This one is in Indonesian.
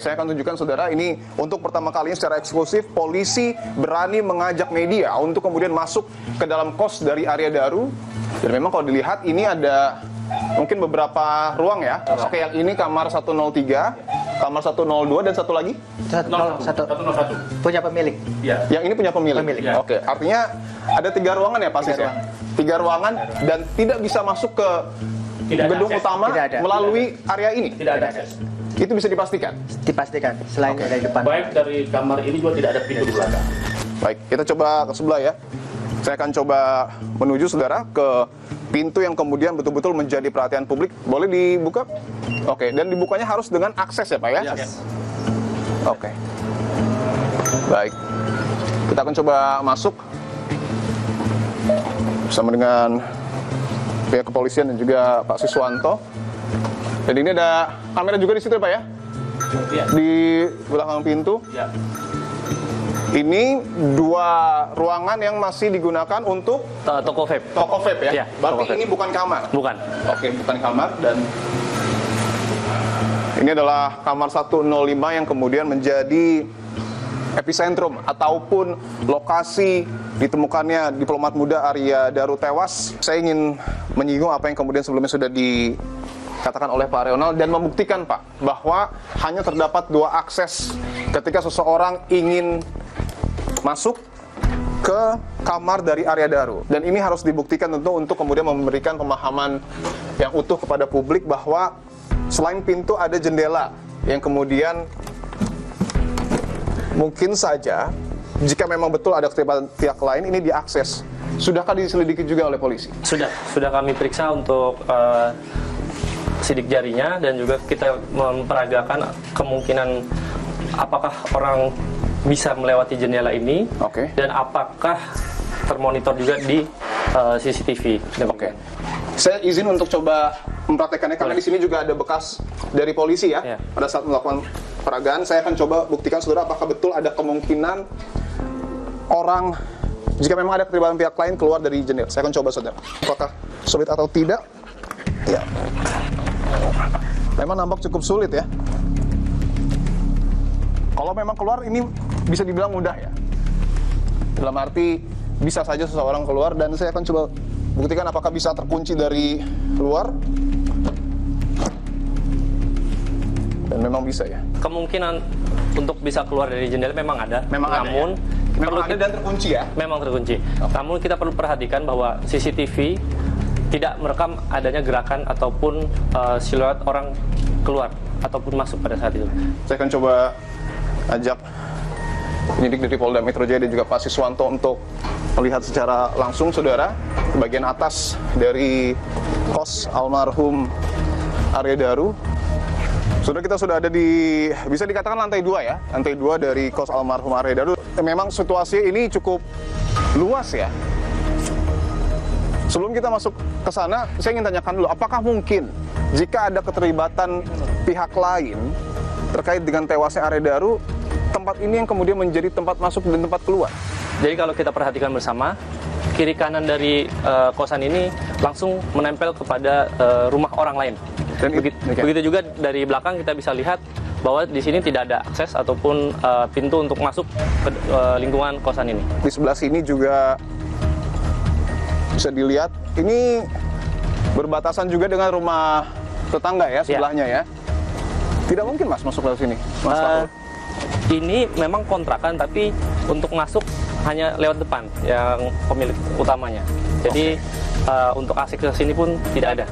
Saya akan tunjukkan saudara, ini untuk pertama kalinya secara eksklusif polisi berani mengajak media untuk kemudian masuk ke dalam kos dari Arya Daru. Dan memang kalau dilihat ini ada mungkin beberapa ruang ya. Oke, yang ini kamar 103, kamar 102 dan satu lagi 101 punya pemilik. Ya. Yang ini punya pemilik. Ya. Oke, artinya ada 3 ruangan ya Pak Sis ya? 3 ruangan dan tidak bisa masuk ke gedung utama melalui area ini. Tidak ada akses. Itu bisa dipastikan? Dipastikan, selain dari depan. Baik dari kamar ini juga tidak ada pintu di belakang. Baik, kita coba ke sebelah ya. Saya akan coba menuju saudara ke pintu yang kemudian betul-betul menjadi perhatian publik. Boleh dibuka? Oke, dan dibukanya harus dengan akses ya Pak ya? Yes. Oke. Baik. Kita akan coba masuk bersama dengan pihak kepolisian dan juga Pak Siswanto. Dan ini ada kamera juga di situ ya Pak ya? Ya. Di belakang pintu. Ya. Ini 2 ruangan yang masih digunakan untuk toko vape. toko vape ya? Ya, Berarti toko ini vape. bukan kamar? Bukan. Oke, bukan kamar. Dan ini adalah kamar 105 yang kemudian menjadi epicentrum ataupun lokasi ditemukannya diplomat muda Arya Daru tewas. Saya ingin menyinggung apa yang kemudian sebelumnya sudah dikatakan oleh Pak Reonald dan membuktikan Pak bahwa hanya terdapat 2 akses ketika seseorang ingin masuk ke kamar dari Arya Daru. Dan ini harus dibuktikan tentu untuk kemudian memberikan pemahaman yang utuh kepada publik bahwa selain pintu ada jendela yang kemudian mungkin saja jika memang betul ada keterlibatan pihak lain ini diakses. Sudahkah diselidiki juga oleh polisi? Sudah kami periksa untuk sidik jarinya dan juga kita memperagakan kemungkinan apakah orang bisa melewati jendela ini. Oke. Dan apakah termonitor juga di CCTV. Oke. Saya izin untuk coba mempraktekannya karena di sini juga ada bekas dari polisi ya. Ya. Pada saat melakukan peragaan, saya akan coba buktikan saudara apakah betul ada kemungkinan orang jika memang ada keterlibatan pihak lain keluar dari jendela. Saya akan coba saudara. Apakah sulit atau tidak? Ya. Memang nampak cukup sulit ya. Kalau memang keluar ini bisa dibilang mudah ya. Dalam arti bisa saja seseorang keluar dan saya akan coba buktikan apakah bisa terkunci dari luar. Dan memang bisa ya. Kemungkinan untuk bisa keluar dari jendela memang ada. Memang namun ada ya? Memang ada dan terkunci ya? Memang terkunci. Namun kita perlu perhatikan bahwa CCTV tidak merekam adanya gerakan ataupun siluet orang keluar ataupun masuk pada saat itu. Saya akan coba ajak penyidik dari Polda Metro Jaya dan juga Pak Siswanto untuk melihat secara langsung saudara bagian atas dari kos almarhum Arya Daru. Saudara, kita sudah ada di, bisa dikatakan lantai 2 ya, lantai 2 dari kos almarhum Arya Daru. Memang situasi ini cukup luas ya. Sebelum kita masuk ke sana, saya ingin tanyakan dulu, apakah mungkin jika ada keterlibatan pihak lain terkait dengan tewasnya Arya Daru, tempat ini yang kemudian menjadi tempat masuk dan tempat keluar? Jadi kalau kita perhatikan bersama, kiri kanan dari kosan ini langsung menempel kepada rumah orang lain. Dan begitu juga dari belakang kita bisa lihat bahwa di sini tidak ada akses ataupun pintu untuk masuk ke lingkungan kosan ini. Di sebelah sini juga bisa dilihat, ini berbatasan juga dengan rumah tetangga ya sebelahnya ya. Tidak mungkin Mas masuk lewat sini, Mas ini memang kontrakan tapi untuk masuk hanya lewat depan yang pemilik utamanya. Jadi untuk akses ke sini pun tidak ada.